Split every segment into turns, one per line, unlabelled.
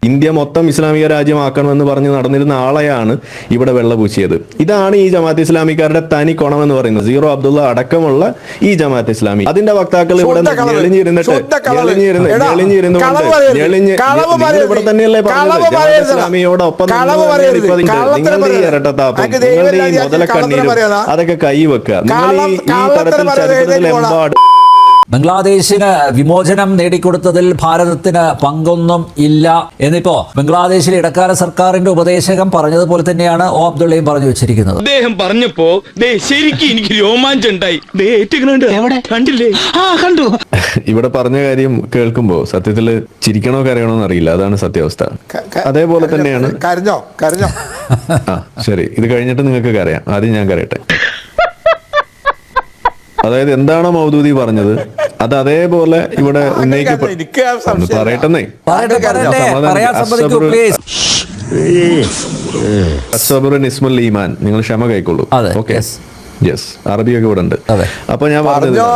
India മൊത്തം ഇസ്ലാമിക രാജ്യമാക്കണമെന്ന് പറഞ്ഞ് നടന്നിരുന്ന ആളെയാണ് ഇവിടെ വെള്ളപൂശിയത്. ഇതാണ് ഈ ജമാഅത്ത് ഇസ്ലാമിക്കാരുടെ തനി കൊണം എന്ന് പറയുന്നത്. സീറോ അബ്ദുള്ള അടക്കമുള്ള ഈ ജമാഅത്ത് ഇസ്ലാമി അതിന്റെ വക്താക്കൾ ഇവിടെ ഇവിടെ തന്നെയല്ലേ പറഞ്ഞത് ഇസ്ലാമിയോടൊപ്പം നിങ്ങളുടെ ഈ ഇരട്ടത്താപ്പം, നിങ്ങളുടെ ഈ മുതലക്കണ്ണീരും അതൊക്കെ കൈവെക്കുക. നിങ്ങൾ ഈ തരത്തിൽ ചരിത്രത്തിലെമ്പാടും
ബംഗ്ലാദേശിന് വിമോചനം നേടിക്കൊടുത്തതിൽ ഭാരതത്തിന് പങ്കൊന്നും ഇല്ല എന്നിപ്പോ ബംഗ്ലാദേശിലെ ഇടക്കാല സർക്കാരിന്റെ ഉപദേശകം പറഞ്ഞതുപോലെ തന്നെയാണ് ഒ അബ്ദുള്ളയും പറഞ്ഞു വെച്ചിരിക്കുന്നത്.
അദ്ദേഹം പറഞ്ഞപ്പോ ശരിക്കും എനിക്ക് രോമാഞ്ചുണ്ടായി. കണ്ടില്ലേ? കണ്ടു.
ഇവിടെ പറഞ്ഞ കാര്യം കേൾക്കുമ്പോ സത്യത്തില് ചിരിക്കണോ കരയണോന്ന് അറിയില്ല. അതാണ് സത്യാവസ്ഥ. അതേപോലെ തന്നെയാണ്.
കരഞ്ഞോ
ആ ശരി, ഇത് കഴിഞ്ഞിട്ട് നിങ്ങൾക്ക് കരയാം. ആദ്യം ഞാൻ കരയട്ടെ. അതായത് എന്താണോ മൗദൂദി പറഞ്ഞത് അത് അതേപോലെ ഇവിടെ ഉന്നയിക്കപ്പെട്ടു. പറയട്ടെന്നേ, ഇസ്മുൽ ഈമാൻ, നിങ്ങൾ ക്ഷമ കൈക്കൊള്ളൂ. ഓക്കെ, യെസ്, അറബിയൊക്കെ ഇവിടെ ഉണ്ട്. അപ്പൊ ഞാൻ
പറഞ്ഞോ,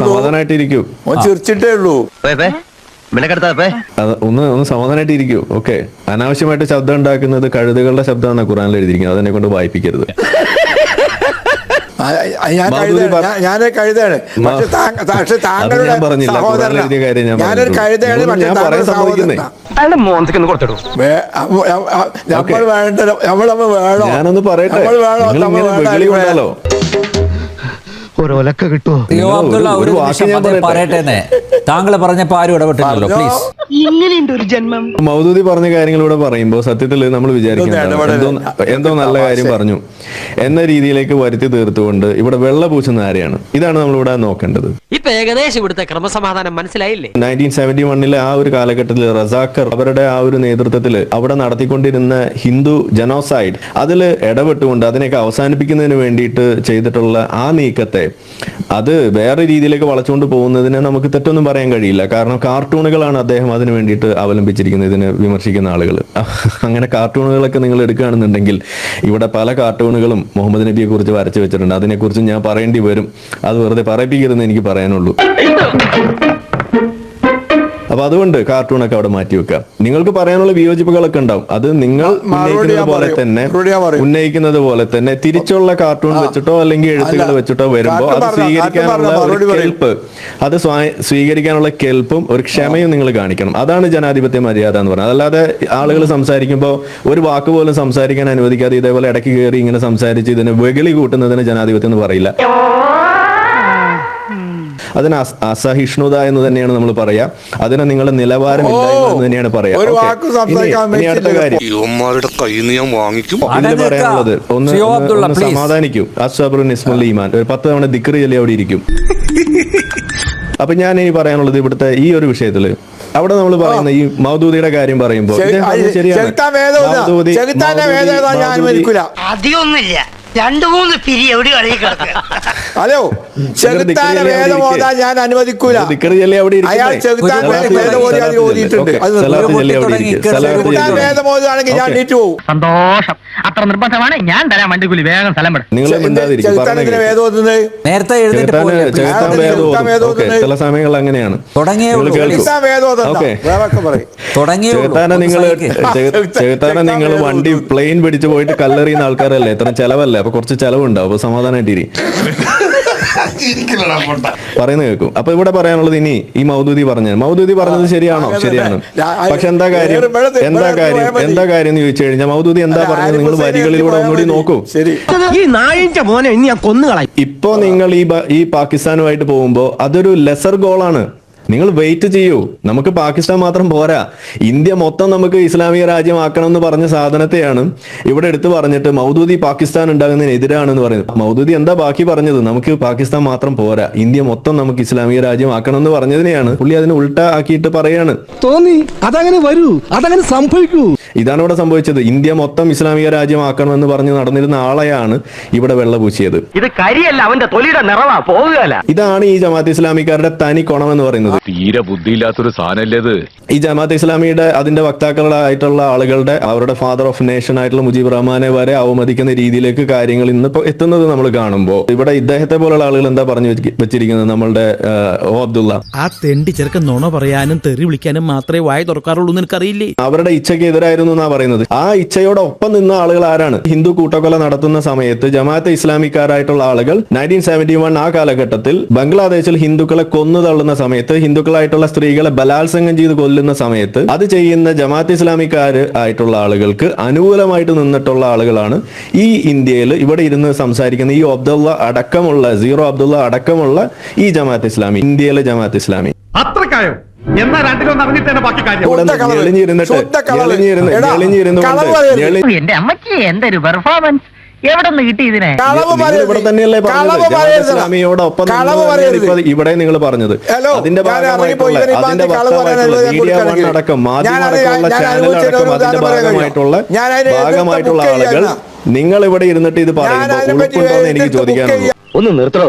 സമാധാനായിട്ടിരിക്കൂ. ഒന്ന് സമാധാനായിട്ട് ഇരിക്കൂ. ഓക്കെ, അനാവശ്യമായിട്ട് ശബ്ദം ഉണ്ടാക്കുന്നത് കഴുതുകളുടെ ശബ്ദമാണ് ഖുർആനിൽ എഴുതിയിരിക്കുന്നത്. അതെന്നെ കൊണ്ട് വായിപ്പിക്കരുത്.
ഞാനൊരു കഴുതയാണ്, പക്ഷെ താങ്കളുടെ ഞാനൊരു കഴുതയാണ്.
ഞാനൊന്ന് പറയട്ടെ, വേണോ
ഒരൊലക്ക കിട്ടുമോ? പറയട്ടെ, താങ്കൾ പറഞ്ഞപ്പോ ആരും ഇടപെട്ടില്ലല്ലോ. പ്ലീസ്.
മൗദൂദി പറഞ്ഞ കാര്യങ്ങളിലൂടെ പറയുമ്പോൾ സത്യത്തിൽ നമ്മൾ വിചാരിക്കുന്നത് എന്തോ നല്ല കാര്യം പറഞ്ഞു എന്ന രീതിയിലേക്ക് വരുത്തി തീർത്തുകൊണ്ട് ഇവിടെ വെള്ള പൂശുന്ന ആരെയാണ്? ഇതാണ് നമ്മളിവിടെ നോക്കേണ്ടത്.
ഇപ്പൊ ഏകദേശം ഇവിടുത്തെ ക്രമസമാധാനം മനസ്സിലായില്ലേ?
1971 ആ ഒരു കാലഘട്ടത്തിൽ റസാഖർ അവരുടെ ആ ഒരു നേതൃത്വത്തിൽ അവിടെ നടത്തിക്കൊണ്ടിരുന്ന ഹിന്ദു ജനോസൈഡ് അതിൽ ഇടപെട്ടുകൊണ്ട് അതിനെയൊക്കെ അവസാനിപ്പിക്കുന്നതിന് വേണ്ടിയിട്ട് ചെയ്തിട്ടുള്ള ആ നീക്കത്തെ അത് വേറെ രീതിയിലേക്ക് വളച്ചുകൊണ്ട് പോകുന്നതിന് നമുക്ക് തെറ്റൊന്നും പറയാൻ കഴിയില്ല. കാരണം കാർട്ടൂണുകളാണ് അദ്ദേഹം അതിന് വേണ്ടിയിട്ട് അവലംബിച്ചിരിക്കുന്നത്, ഇതിനെ വിമർശിക്കുന്ന ആളുകൾ. അങ്ങനെ കാർട്ടൂണുകളൊക്കെ നിങ്ങൾ എടുക്കുകയാണെന്നുണ്ടെങ്കിൽ ഇവിടെ പല കാർട്ടൂണുകളും മുഹമ്മദ് നബിയെ കുറിച്ച് വരച്ചു വെച്ചിട്ടുണ്ട്. അതിനെക്കുറിച്ച് ഞാൻ പറയേണ്ടി വരും. അത് വെറുതെ പറയിപ്പിക്കരുതെന്ന് എനിക്ക് പറയാനുള്ളൂ. അപ്പൊ അതുകൊണ്ട് കാർട്ടൂണൊക്കെ അവിടെ മാറ്റി വെക്കുക. നിങ്ങൾക്ക് പറയാനുള്ള വിയോജിപ്പുകളൊക്കെ ഉണ്ടാവും. അത് നിങ്ങൾ ഉന്നയിക്കുന്നത് പോലെ തന്നെ തിരിച്ചുള്ള കാർട്ടൂൺ വെച്ചിട്ടോ അല്ലെങ്കിൽ എഴുത്തുകൾ വെച്ചിട്ടോ വരുമ്പോ അത് സ്വീകരിക്കാനുള്ള ഒരു കെൽപ്പ്, അത് സ്വീകരിക്കാനുള്ള കെൽപ്പും ഒരു ക്ഷമയും നിങ്ങൾ കാണിക്കണം. അതാണ് ജനാധിപത്യ മര്യാദ എന്ന് പറയുന്നത്. അല്ലാതെ ആളുകൾ സംസാരിക്കുമ്പോൾ ഒരു വാക്ക് പോലും സംസാരിക്കാൻ അനുവദിക്കാതെ ഇതേപോലെ ഇടയ്ക്ക് കയറി ഇങ്ങനെ സംസാരിച്ച് ഇതിന് വെകിളി കൂട്ടുന്നതിന് ജനാധിപത്യം എന്ന് പറയില്ല. അതിന് അസഹിഷ്ണുത എന്ന് തന്നെയാണ് നമ്മൾ പറയാ. അതിന് നിങ്ങളുടെ നിലവാരമില്ലായ്മ എന്ന് തന്നെയാണ് പറയാ. ഇനി അടുത്ത കാര്യം ഇതിൽ പറയാനുള്ളത്, ഒന്ന് സമാധാനിക്കും. അസ്സബ്റു നിസ്മുൽ ഈമാൻ. ഒരു 10 തവണ ദിക്ർ ചൊല്ലി അവിടെ ഇരിക്കും. അപ്പൊ ഞാൻ ഇനി പറയാനുള്ളത് ഇവിടുത്തെ ഈ ഒരു വിഷയത്തില് അവിടെ നമ്മൾ പറയുന്ന ഈ മൗദൂദിയുടെ കാര്യം പറയുമ്പോൾ
ഹലോ, ചെകുത്താനെ വേദം ഓതാൻ ഞാൻ അനുവദിക്കൂല. അയാൾ ചെകുത്താൻ വേദം ഓതിയിട്ടുണ്ട്. വേദം ഓതുകയാണെങ്കിൽ ഞാൻ നീറ്റു പോകും.
സന്തോഷം, അത്ര നിർബന്ധമാണ്. ഞാൻ തരാൻ വണ്ടിക്കൂലി, വേഗം സ്ഥലം വിടും.
ചെകുത്താനെന്തിനാ വേദം ഓതുന്നത്?
നേരത്തെ
ചില സമയങ്ങൾ അങ്ങനെയാണ്. ചെകുത്താനെ നിങ്ങൾ വണ്ടി പ്ലെയിൻ പിടിച്ചു പോയിട്ട് കല്ലെറിയുന്ന ആൾക്കാരല്ലേ, ഇത്ര ചെലവല്ലേ? അപ്പൊ കുറച്ച് ചെലവുണ്ടാവും. അപ്പൊ സമാധാനമായിട്ടിരി പറയുന്നത് കേൾക്കും. അപ്പൊ ഇവിടെ പറയാനുള്ളത് ഇനി ഈ മൗദൂദി പറഞ്ഞത് ശരിയാണോ? ശരിയാണ്. പക്ഷെ എന്താ കാര്യം എന്ന് ചോദിച്ചു കഴിഞ്ഞാൽ മൗദൂദി എന്താ പറഞ്ഞത് നിങ്ങൾ വരികളിലൂടെ ഒന്നുകൂടി നോക്കൂ. ഇപ്പൊ നിങ്ങൾ ഈ പാകിസ്ഥാനുമായിട്ട് പോകുമ്പോ അതൊരു ലെസർ ഗോളാണ്. നിങ്ങൾ വെയിറ്റ് ചെയ്യൂ. നമുക്ക് പാകിസ്ഥാൻ മാത്രം പോരാ, ഇന്ത്യ മൊത്തം നമുക്ക് ഇസ്ലാമിക രാജ്യമാക്കണം എന്ന് പറഞ്ഞ സാധനത്തെയാണ് ഇവിടെ എടുത്തു പറഞ്ഞിട്ട് മൗദൂദി പാകിസ്ഥാൻ ഉണ്ടാകുന്നതിന് എതിരാണെന്ന് പറയുന്നത്. മൗദൂദി എന്താ ബാക്കി പറഞ്ഞത്? നമുക്ക് പാകിസ്ഥാൻ മാത്രം പോരാ, ഇന്ത്യ മൊത്തം നമുക്ക് ഇസ്ലാമിക രാജ്യമാക്കണം എന്ന് പറഞ്ഞതിനെയാണ് പുള്ളി അതിന് ഉൾട്ട ആക്കിയിട്ട് പറയാണ്.
തോന്നി അതങ്ങനെ വരൂ, അതങ്ങനെ സംഭവിക്കൂ.
ഇതാണ് ഇവിടെ സംഭവിച്ചത്. ഇന്ത്യ മൊത്തം ഇസ്ലാമിക രാജ്യമാക്കണമെന്ന് പറഞ്ഞ് നടന്നിരുന്ന ആളെയാണ് ഇവിടെ വെള്ളപൂശിയത്.
ഇത് കരിയല്ല, അവന്റെ തൊലിയുടെ നിറവാ, പോകുകയല്ല.
ഇതാണ് ഈ ജമാഅത്ത് ഇസ്ലാമിക്കാരുടെ തനി കൊണം എന്ന് പറയുന്നത്.
തീരെ ബുദ്ധിയില്ലാത്തൊരു സാധനല്ലേത്.
ഈ ജമാഅത്ത് ഇസ്ലാമിയുടെ അതിന്റെ വക്താക്കളായിട്ടുള്ള ആളുകളുടെ അവരുടെ ഫാദർ ഓഫ് നേഷൻ ആയിട്ടുള്ള മുജീബ് റഹ്മാനെ വരെ അവമതിക്കുന്ന രീതിയിലേക്ക് കാര്യങ്ങൾ ഇന്നിപ്പോ എത്തുന്നത് നമ്മൾ കാണുമ്പോൾ ഇവിടെ ഇദ്ദേഹത്തെ പോലുള്ള ആളുകൾ എന്താ പറഞ്ഞു വെച്ചിരിക്കുന്നത്? നമ്മളുടെ ഒ അബ്ദുള്ള,
ആ തെണ്ടി ചെറുക്കൻ നുണ പറയാനും തെറി വിളിക്കാനും മാത്രമേ വായ തുറക്കാറുള്ളൂ എന്ന് എനിക്കറിയില്ലേ.
അവരുടെ ഇച്ഛയ്ക്ക് എതിരായിരുന്നു എന്നാ പറയുന്നത്. ആ ഇച്ഛയോടൊപ്പം നിന്ന ആളുകൾ ആരാണ്? ഹിന്ദു കൂട്ടക്കൊല നടത്തുന്ന സമയത്ത് ജമാഅത്തെ ഇസ്ലാമിക്കാരായിട്ടുള്ള ആളുകൾ 1971 ആ കാലഘട്ടത്തിൽ ബംഗ്ലാദേശിൽ ഹിന്ദുക്കളെ കൊന്നു തള്ളുന്ന സമയത്ത്, ഹിന്ദുക്കളായിട്ടുള്ള സ്ത്രീകളെ ബലാത്സംഗം ചെയ്ത് കൊല്ലുന്ന സമയത്ത് അത് ചെയ്യുന്ന ജമാഅത്ത് ഇസ്ലാമിക്കാർ ആയിട്ടുള്ള ആളുകൾക്ക് അനുകൂലമായിട്ട് നിന്നിട്ടുള്ള ആളുകളാണ് ഈ ഇന്ത്യയിൽ ഇവിടെ ഇരുന്ന് സംസാരിക്കുന്ന ഈ അബ്ദുള്ള അടക്കമുള്ള സീറോ അബ്ദുള്ള അടക്കമുള്ള ഈ ജമാഅത്ത് ഇസ്ലാമി, ഇന്ത്യയിലെ ജമാഅത്ത് ഇസ്ലാമി.
അത്രക്കായോ? എന്നാ രണ്ടിലൊന്നും അറിഞ്ഞിട്ട് ബാക്കി കാര്യം. എന്റെ അമ്മച്ചി എന്തൊരു പെർഫോമൻസ്, എവിടെ നിന്ന് കിട്ടി ഇതിനെ?
ഇവിടെ തന്നെയല്ലേ പറഞ്ഞത് ഇസ്ലാമിയോടൊപ്പം ഇവിടെ നിങ്ങൾ പറഞ്ഞത്. അതിന്റെ ഭാഗമായിട്ടുള്ള മീഡിയ വൺ അടക്കം മാധ്യമടക്കമുള്ള ചാനലടക്കം അതിന്റെ ഭാഗമായിട്ടുള്ള ആളുകൾ നിങ്ങൾ ഇവിടെ ഇരുന്നിട്ട് ഇത് പറയുമ്പോൾ ഉൾക്കൊണ്ടോന്ന് എനിക്ക് ചോദിക്കാനുള്ളൂ.
ഒന്ന് നിർത്തോ,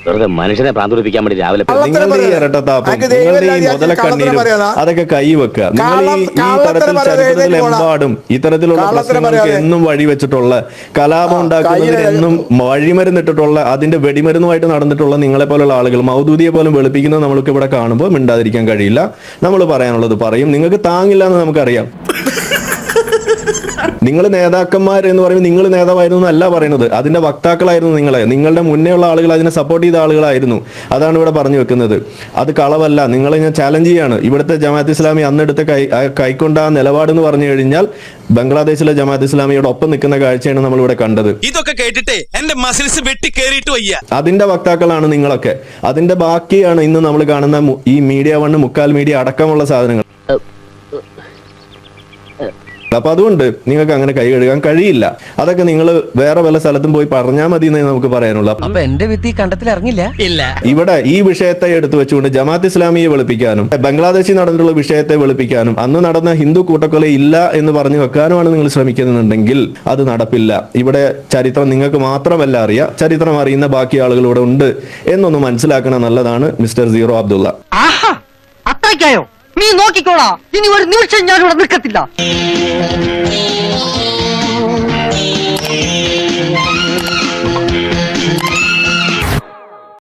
വെറുതെ മനുഷ്യനെ പ്രാന്തുടിപ്പിക്കാൻ വേണ്ടി രാവിലെ
നിങ്ങളുടെ ഈ ഇരട്ടത്താപ്പും നിങ്ങളുടെ ഈ മുതലക്കണ്ണീരും അതൊക്കെ കൈവെക്കുക. നിങ്ങൾ ഈ തരത്തിൽ ചരിത്രത്തിലെമ്പാടും ഇത്തരത്തിലുള്ള പ്രശ്നങ്ങൾക്ക് എന്നും വഴിവെച്ചിട്ടുള്ള, കലാപം ഉണ്ടാക്കുന്നതിന് എന്നും വഴിമരുന്നിട്ടിട്ടുള്ള, അതിന്റെ വെടിമരുന്നുമായിട്ട് നടന്നിട്ടുള്ള നിങ്ങളെ പോലുള്ള ആളുകൾ മൗദൂദിയെ പോലും വെളുപ്പിക്കുന്നത് നമ്മൾക്ക് ഇവിടെ കാണുമ്പോൾ മിണ്ടാതിരിക്കാൻ കഴിയില്ല. നമ്മൾ പറയാനുള്ളത് പറയും. നിങ്ങൾക്ക് താങ്ങില്ല എന്ന് നമുക്കറിയാം. നിങ്ങൾ നേതാക്കന്മാർ എന്ന് പറയുമ്പോൾ നിങ്ങൾ നേതാവായിരുന്നു എന്നല്ല പറയുന്നത്, അതിന്റെ വക്താക്കളായിരുന്നു നിങ്ങളെ. നിങ്ങളുടെ മുന്നേ ഉള്ള ആളുകൾ അതിനെ സപ്പോർട്ട് ചെയ്ത ആളുകളായിരുന്നു. അതാണ് ഇവിടെ പറഞ്ഞു വെക്കുന്നത്. അത് കളവല്ല. നിങ്ങളെ ഞാൻ ചാലഞ്ച് ചെയ്യാണ്. ഇവിടുത്തെ ജമാഅത്ത് ഇസ്ലാമി അന്നെടുത്ത കൈക്കൊണ്ട ആ നിലപാടെന്ന് പറഞ്ഞു കഴിഞ്ഞാൽ ബംഗ്ലാദേശിലെ ജമാഅത്ത് ഇസ്ലാമിയോട് ഒപ്പം നിൽക്കുന്ന കാഴ്ചയാണ് നമ്മൾ ഇവിടെ കണ്ടത്.
ഇതൊക്കെ കേട്ടിട്ട് എന്റെ മസിൽസ് വെട്ടി കേറിയിട്ട് വയ്യ.
അതിന്റെ വക്താക്കളാണ് നിങ്ങളൊക്കെ. അതിന്റെ ബാക്കിയാണ് ഇന്ന് നമ്മൾ കാണുന്ന ഈ മീഡിയ വണ്ണ്, മുക്കാൽ മീഡിയ അടക്കമുള്ള സാധനങ്ങൾ. അപ്പൊ അതുകൊണ്ട് നിങ്ങൾക്ക് അങ്ങനെ കൈ കഴുകാൻ കഴിയില്ല. അതൊക്കെ നിങ്ങൾ വേറെ പല സ്ഥലത്തും പോയി പറഞ്ഞാൽ മതി എന്നേ നമുക്ക് പറയാനുള്ളൂ.
അപ്പൊ എന്റെ വിത്ത് ഈ കണ്ടത്തിൽ ഇറങ്ങില്ല.
ഇവിടെ ഈ വിഷയത്തെ എടുത്തു വെച്ചുകൊണ്ട് ജമാഅത്ത് ഇസ്ലാമിയെ വെളുപ്പിക്കാനും ബംഗ്ലാദേശിൽ നടന്നിട്ടുള്ള വിഷയത്തെ വെളുപ്പിക്കാനും അന്ന് നടന്ന ഹിന്ദു കൂട്ടക്കൊല ഇല്ല എന്ന് പറഞ്ഞു വെക്കാനുമാണ് നിങ്ങൾ ശ്രമിക്കുന്നുണ്ടെങ്കിൽ അത് നടപ്പില്ല. ഇവിടെ ചരിത്രം നിങ്ങൾക്ക് മാത്രമല്ല അറിയാം, ചരിത്രം അറിയുന്ന ബാക്കി ആളുകൾ ഇവിടെ ഉണ്ട് എന്നൊന്ന് മനസ്സിലാക്കണം. നല്ലതാണ് മിസ്റ്റർ സീറോ അബ്ദുള്ള.
അത്രയ്ക്കായോ? നീ നോക്കിക്കോളാ, ഇനി ഒരു നിമിഷം ഞാൻ ഇവിടെ നിൽക്കത്തില്ല.